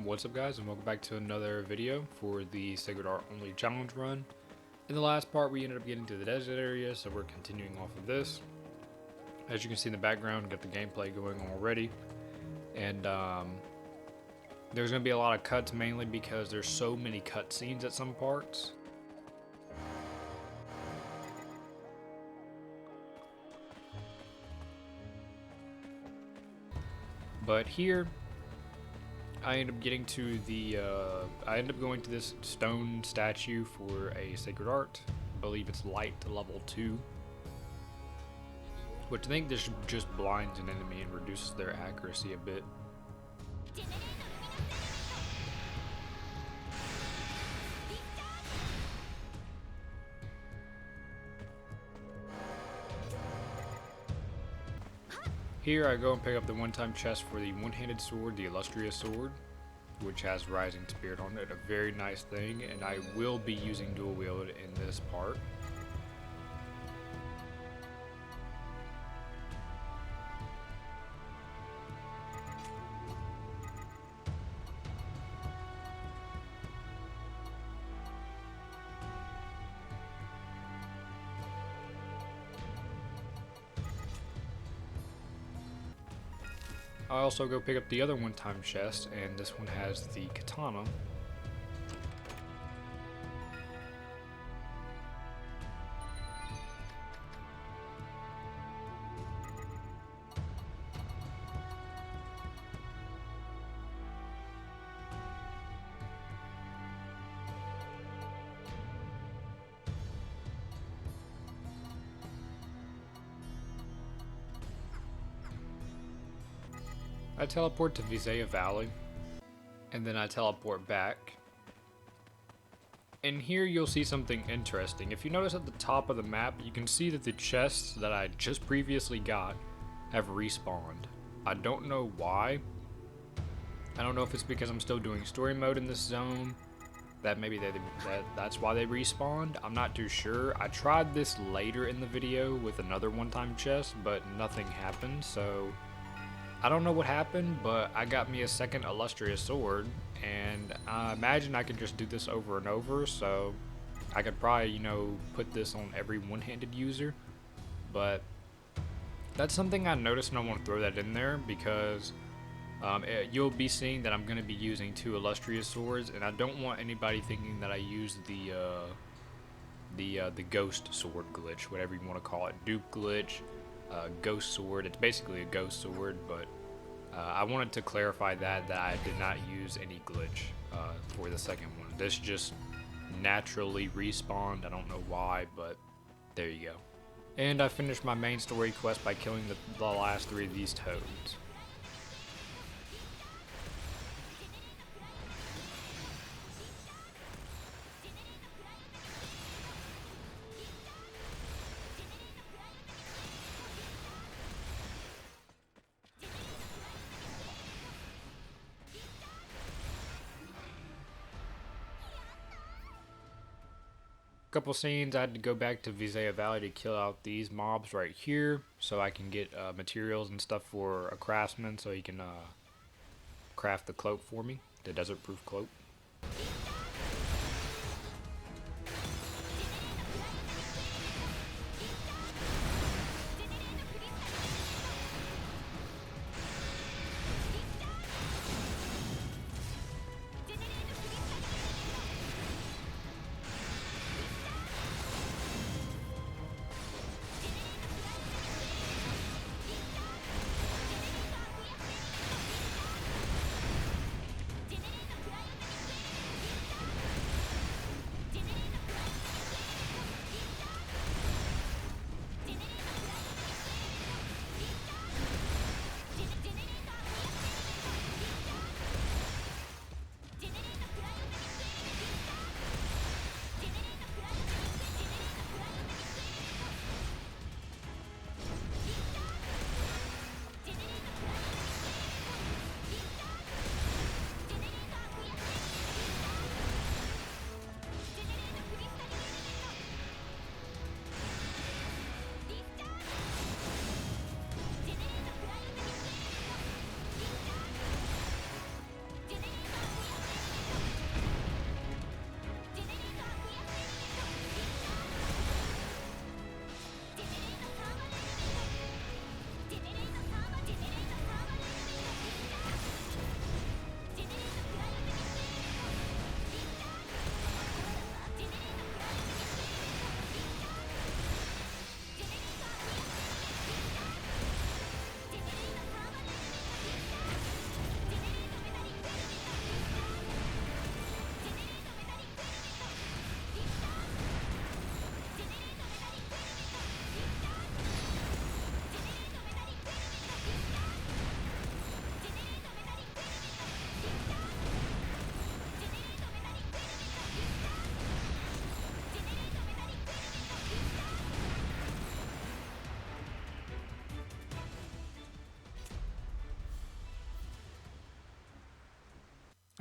What's up guys, and welcome back to another video for the Sacred Art Only Challenge run. In the last part we ended up getting to the desert area, so we're continuing off of this. As you can see in the background, got the gameplay going already. And there's going to be a lot of cuts, mainly because there's so many cutscenes at some parts. But here, I end up getting to the, I end up going to this stone statue for a sacred art. I believe it's light level 2. Which I think this just blinds an enemy and reduces their accuracy a bit. Here I go and pick up the one-time chest for the one-handed sword, the Illustrious Sword, which has Rising Spirit on it, a very nice thing, and I will be using dual wield in this part. I also go pick up the other one-time chest, and this one has the katana. I teleport to Visaya Valley, and then I teleport back. And here you'll see something interesting. If you notice at the top of the map, you can see that the chests that I just previously got have respawned. I don't know why. I don't know if it's because I'm still doing story mode in this zone, that maybe that's why they respawned. I'm not too sure. I tried this later in the video with another one-time chest, but nothing happened, so I don't know what happened, but I got me a second Illustrious Sword, and I imagine I could just do this over and over, so I could probably, you know, put this on every one-handed user. But that's something I noticed, and I want to throw that in there because you'll be seeing that I'm going to be using 2 Illustrious Swords, and I don't want anybody thinking that I use the Ghost Sword glitch, whatever you want to call it, dupe glitch. Ghost sword. It's basically a ghost sword, but I wanted to clarify that I did not use any glitch for the second one. This just naturally respawned. I don't know why, but there you go. And I finished my main story quest by killing the last 3 of these toads. Couple scenes, I had to go back to Visaya Valley to kill out these mobs right here so I can get materials and stuff for a craftsman so he can craft the cloak for me, the desert proof cloak.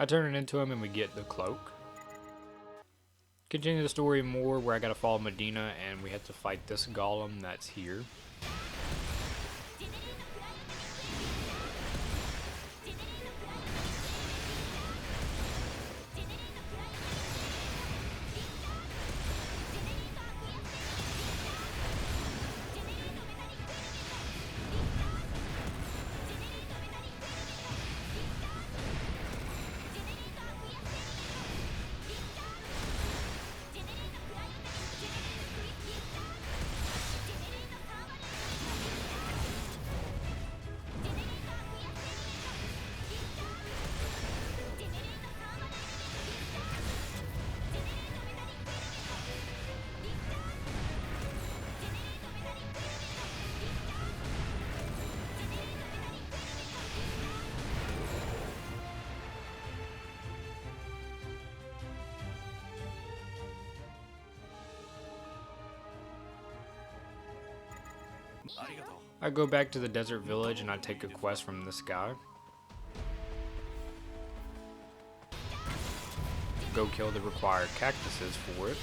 I turn it into him and we get the cloak. Continue the story more where I gotta follow Medina and we have to fight this golem that's here. I go back to the desert village and I take a quest from this guy. Go kill the required cactuses for it.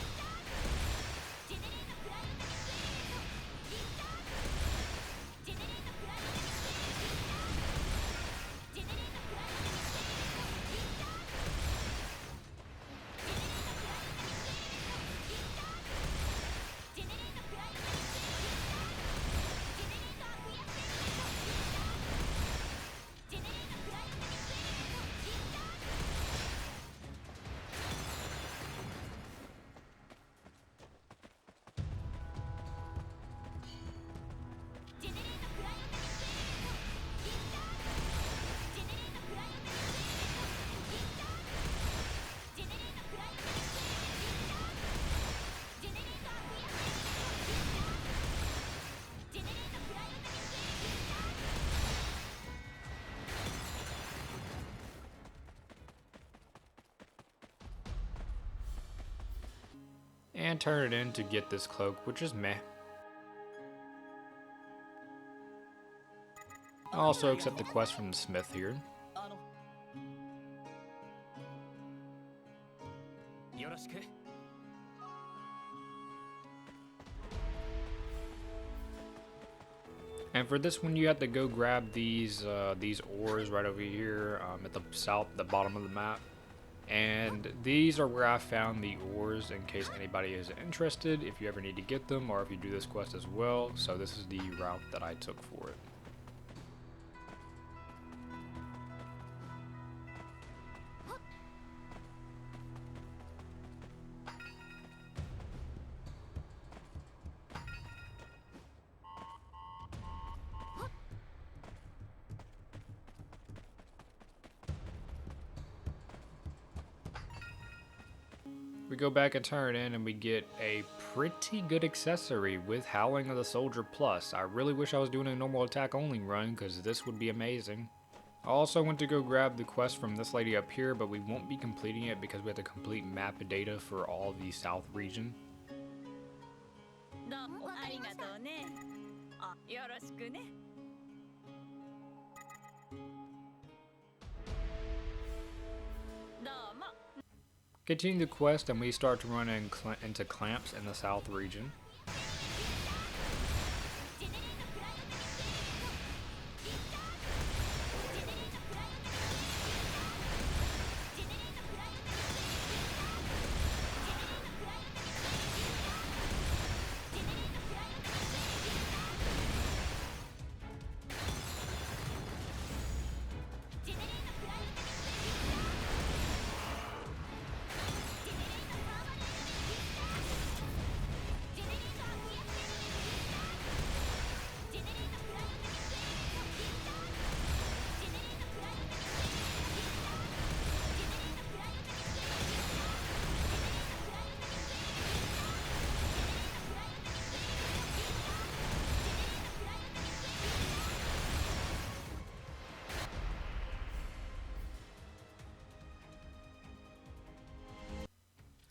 And turn it in to get this cloak, which is meh. I also accept the quest from the smith here. And for this one, you have to go grab these ores right over here at the bottom of the map. And these are where I found the ores in case anybody is interested, if you ever need to get them or if you do this quest as well. So this is the route that I took for it. We go back and turn in and we get a pretty good accessory with Howling of the Soldier Plus. I really wish I was doing a normal attack only run because this would be amazing. I also went to go grab the quest from this lady up here, but we won't be completing it because we have to complete map data for all the south region. Continue the quest and we start to run into clamps in the south region.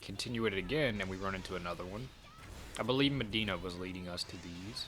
Continue it again and we run into another one. I believe Medina was leading us to these.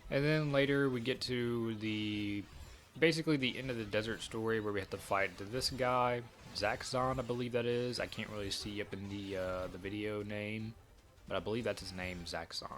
And then later we get to the basically the end of the desert story where we have to fight this guy, Zaxxon, I believe that is. I can't really see up in the video name, but I believe that's his name, Zaxxon.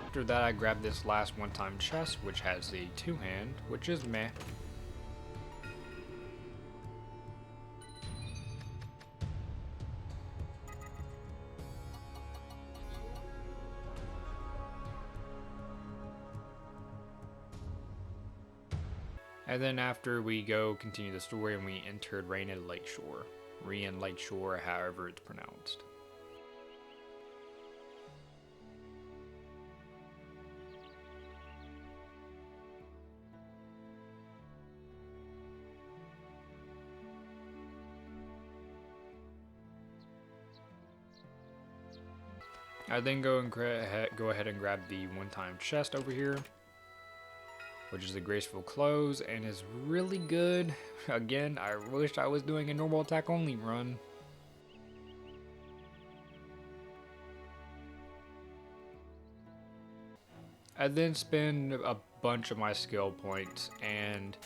After that, I grabbed this last one-time chest, which has the two-hand, which is meh. And then after we go continue the story and we entered Rain Lakeshore. Rain Lakeshore, however it's pronounced. I then go ahead and grab the one-time chest over here, which is the graceful close and is really good. Again, I wish I was doing a normal attack only run. I then spend a bunch of my skill points, and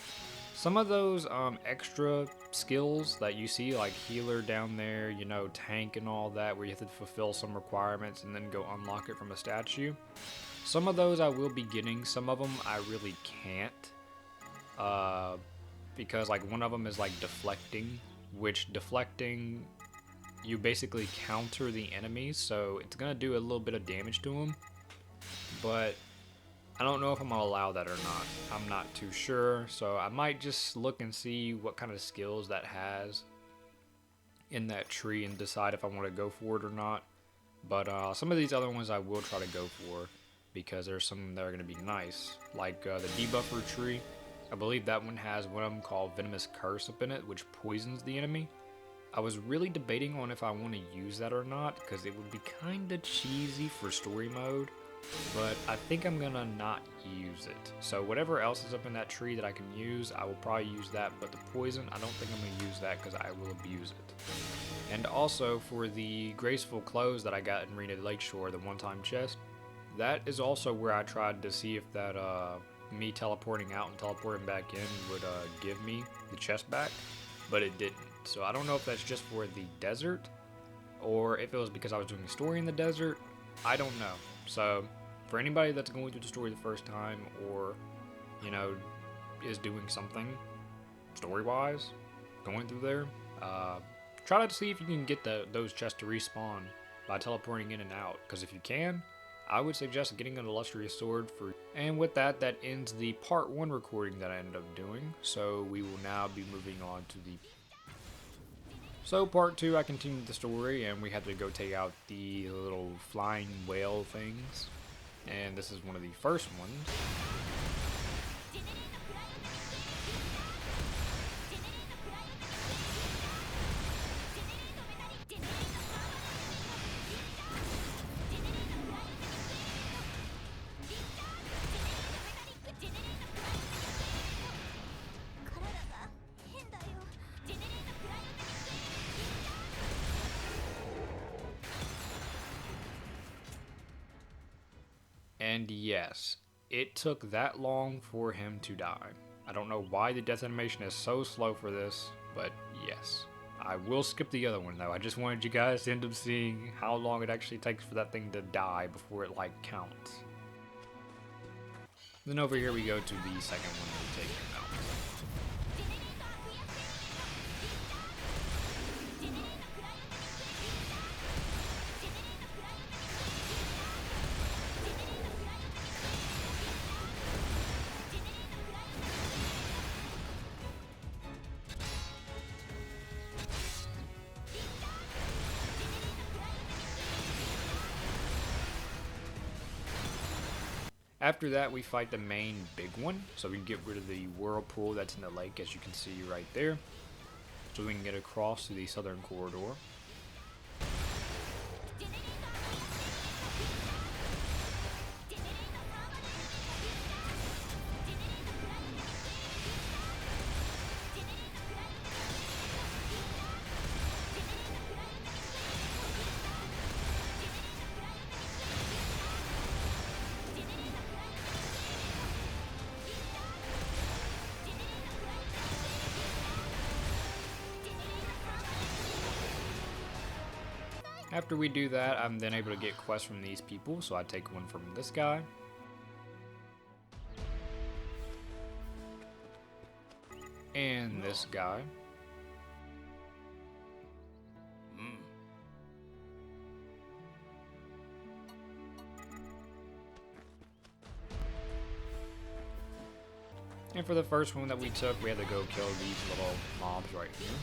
some of those extra skills that you see, like healer down there, you know, tank and all that, where you have to fulfill some requirements and then go unlock it from a statue. Some of those I will be getting, some of them I really can't. Because like one of them is like deflecting, which deflecting, you basically counter the enemies, so it's gonna do a little bit of damage to them. But I don't know if I'm gonna allow that or not. I'm not too sure, so I might just look and see what kind of skills that has in that tree and decide if I want to go for it or not. But some of these other ones I will try to go for, because there's some that are gonna be nice, like the debuffer tree. I believe that one has one of them called Venomous Curse up in it, which poisons the enemy. I was really debating on if I want to use that or not, because it would be kind of cheesy for story mode. But I think I'm gonna not use it. So whatever else is up in that tree that I can use, I will probably use that. But the poison, I don't think I'm gonna use that because I will abuse it. And also for the graceful clothes that I got in Rain Lakeshore, the one-time chest, that is also where I tried to see if that me teleporting out and teleporting back in would give me the chest back, but it didn't. So I don't know if that's just for the desert, or if it was because I was doing a story in the desert. I don't know. So, for anybody that's going through the story the first time, or, you know, is doing something story-wise, going through there, try to see if you can get those chests to respawn by teleporting in and out. Because if you can, I would suggest getting an illustrious sword for. And with that, that ends the part 1 recording that I ended up doing. So we will now be moving on to the. So part 2, I continued the story, and we had to go take out the little flying whale things, and this is one of the first ones. And yes, it took that long for him to die. I don't know why the death animation is so slow for this, but yes. I will skip the other one though. I just wanted you guys to end up seeing how long it actually takes for that thing to die before it like counts. Then over here we go to the second one that we take him out. After that, we fight the main big one, so we can get rid of the whirlpool that's in the lake, as you can see right there, so we can get across to the southern corridor. After we do that, I'm then able to get quests from these people, so I take one from this guy. And this guy. And for the first one that we took, we had to go kill these little mobs right here.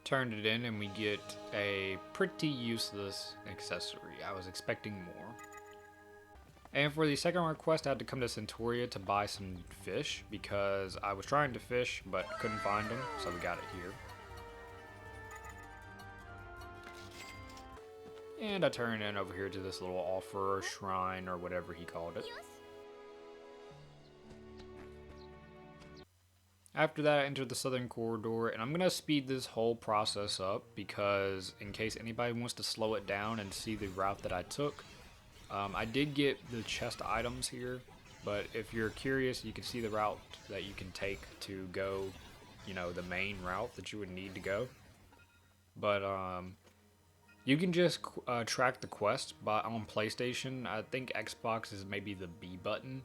Turned it in and we get a pretty useless accessory. I was expecting more. And for the second request, I had to come to Centauria to buy some fish because I was trying to fish but couldn't find them, so we got it here. And I turned in over here to this little offer or shrine or whatever he called it. After that, I entered the southern corridor, and I'm going to speed this whole process up because in case anybody wants to slow it down and see the route that I took, I did get the chest items here, but if you're curious, you can see the route that you can take to go, you know, the main route that you would need to go. But you can just track the quest on PlayStation. I think Xbox is maybe the B button.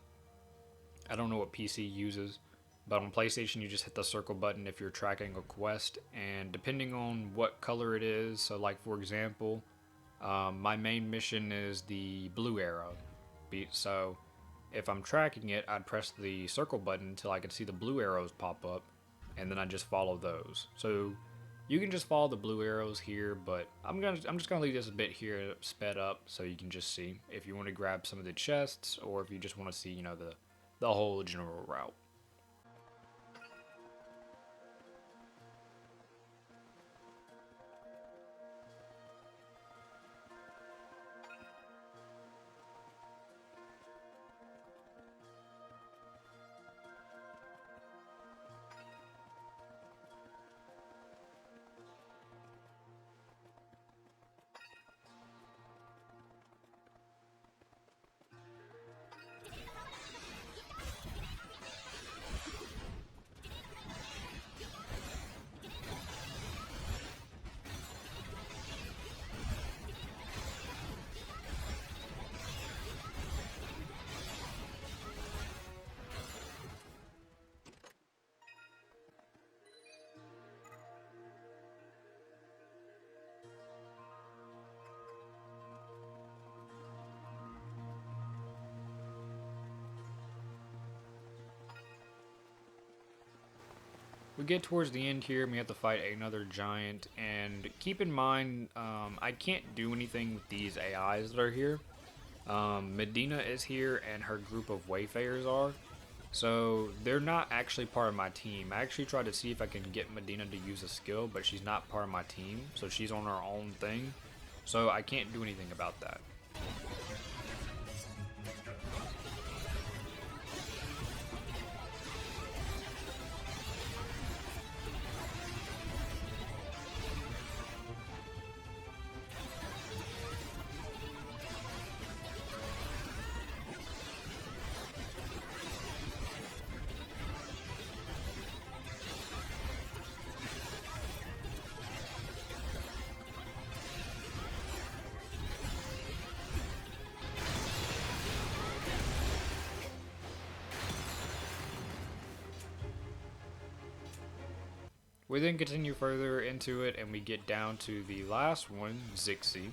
I don't know what PC uses. But on PlayStation, you just hit the circle button if you're tracking a quest, and depending on what color it is, so like for example, my main mission is the blue arrow. So if I'm tracking it, I'd press the circle button until I can see the blue arrows pop up, and then I just follow those. So You can just follow the blue arrows here, but I'm just gonna leave this a bit here sped up so you can just see if you want to grab some of the chests or if you just want to see, you know, the whole general route. We get towards the end here, and we have to fight another giant, and keep in mind, I can't do anything with these AIs that are here. Medina is here, and her group of Wayfarers are, so they're not actually part of my team. I actually tried to see if I can get Medina to use a skill, but she's not part of my team, so she's on her own thing, so I can't do anything about that. We then continue further into it and we get down to the last one, Zixi.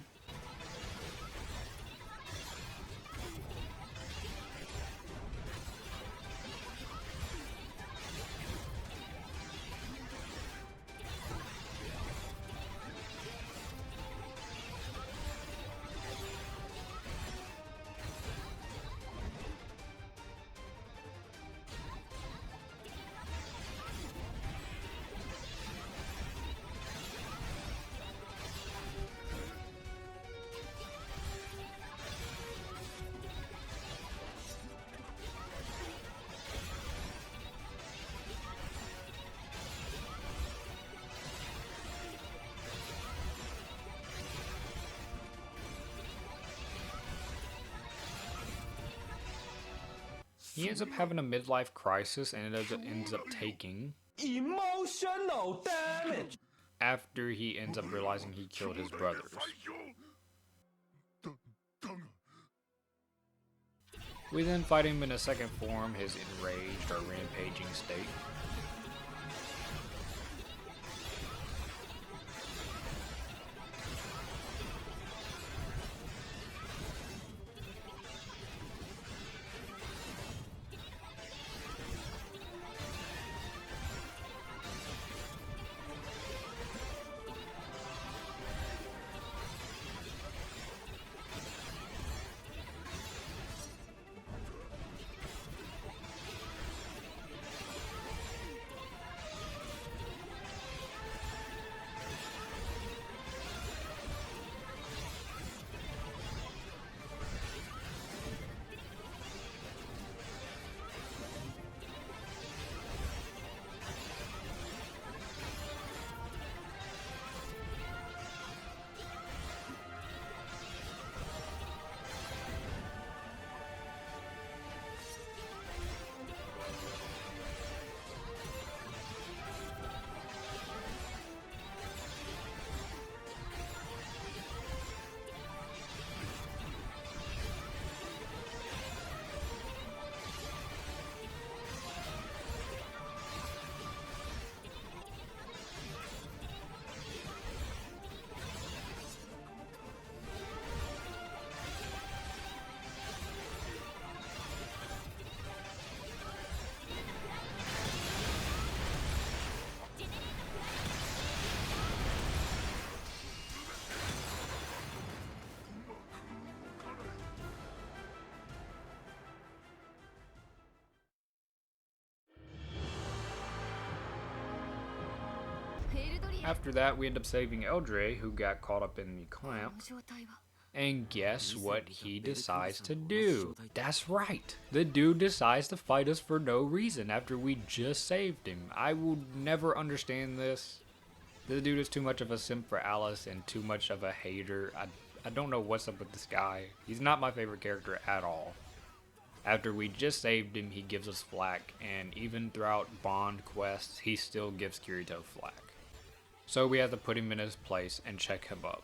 He ends up having a midlife crisis and it ends up taking emotional damage. after he ends up realizing he killed his brothers. We then fight him in a second form, his enraged or rampaging state. After that, we end up saving Eldre, who got caught up in the clamp. And guess what he decides to do? That's right. The dude decides to fight us for no reason after we just saved him. I will never understand this. This dude is too much of a simp for Alice and too much of a hater. I don't know what's up with this guy. He's not my favorite character at all. After we just saved him, he gives us flack, and even throughout Bond quests, he still gives Kirito flack. So we have to put him in his place and check him up.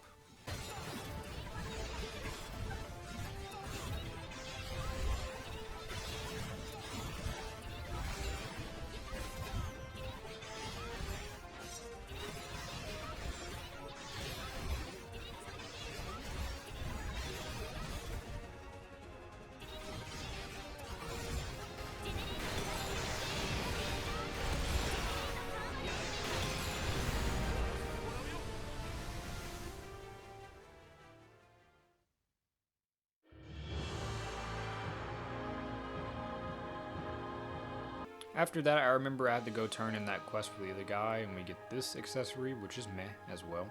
After that, I remember I had to go turn in that quest for the other guy, and we get this accessory, which is meh as well.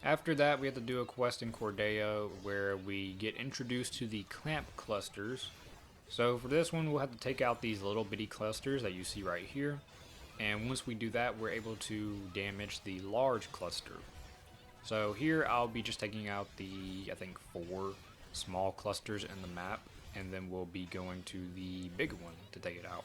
After that, we have to do a quest in Cordea where we get introduced to the clamp clusters. So for this one, we'll have to take out these little bitty clusters that you see right here. And once we do that, we're able to damage the large cluster. So here, I'll be just taking out the, I think, 4 small clusters in the map. And then we'll be going to the big one to take it out.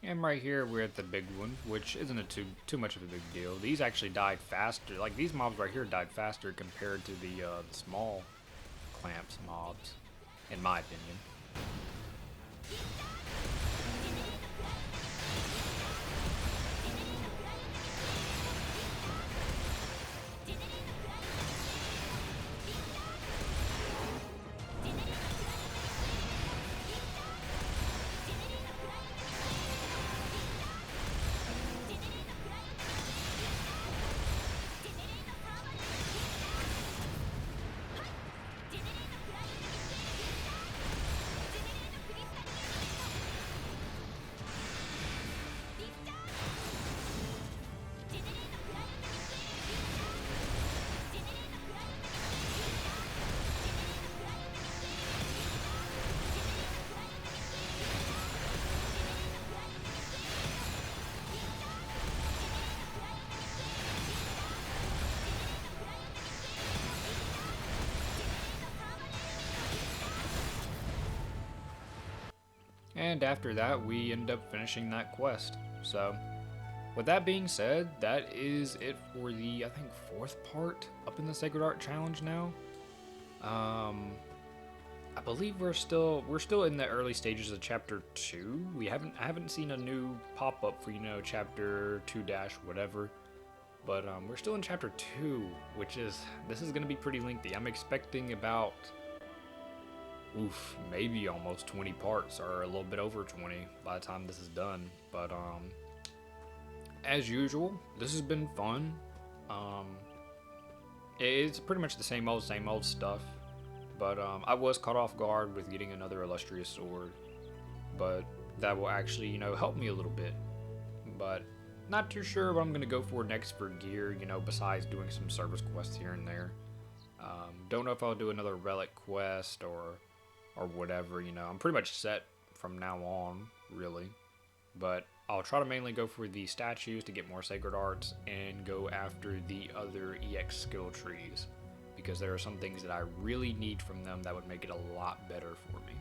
And right here we're at the big one, which isn't too much of a big deal. These actually died faster. Like these mobs right here died faster compared to the small clamps mobs, in my opinion. And after that, we end up finishing that quest. So, with that being said, that is it for the, I think, 4th part up in the Sacred Art Challenge now. I believe we're still in the early stages of chapter 2. I haven't seen a new pop-up for, you know, chapter 2 dash whatever. But we're still in chapter 2, this is gonna be pretty lengthy. I'm expecting about maybe almost 20 parts, or a little bit over 20 by the time this is done. But as usual, this has been fun. It's pretty much the same old stuff. But I was caught off guard with getting another illustrious sword, but that will actually, you know, help me a little bit. But not too sure what I'm gonna go for next for gear, you know, besides doing some service quests here and there. Don't know if I'll do another relic quest or whatever, you know. I'm pretty much set from now on, really. But I'll try to mainly go for the statues to get more sacred arts and go after the other EX skill trees, because there are some things that I really need from them that would make it a lot better for me.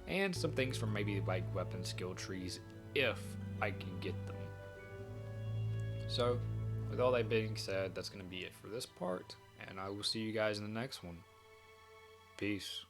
And some things from maybe like weapon skill trees if I can get them. So, with all that being said, that's going to be it for this part, and I will see you guys in the next one. Peace.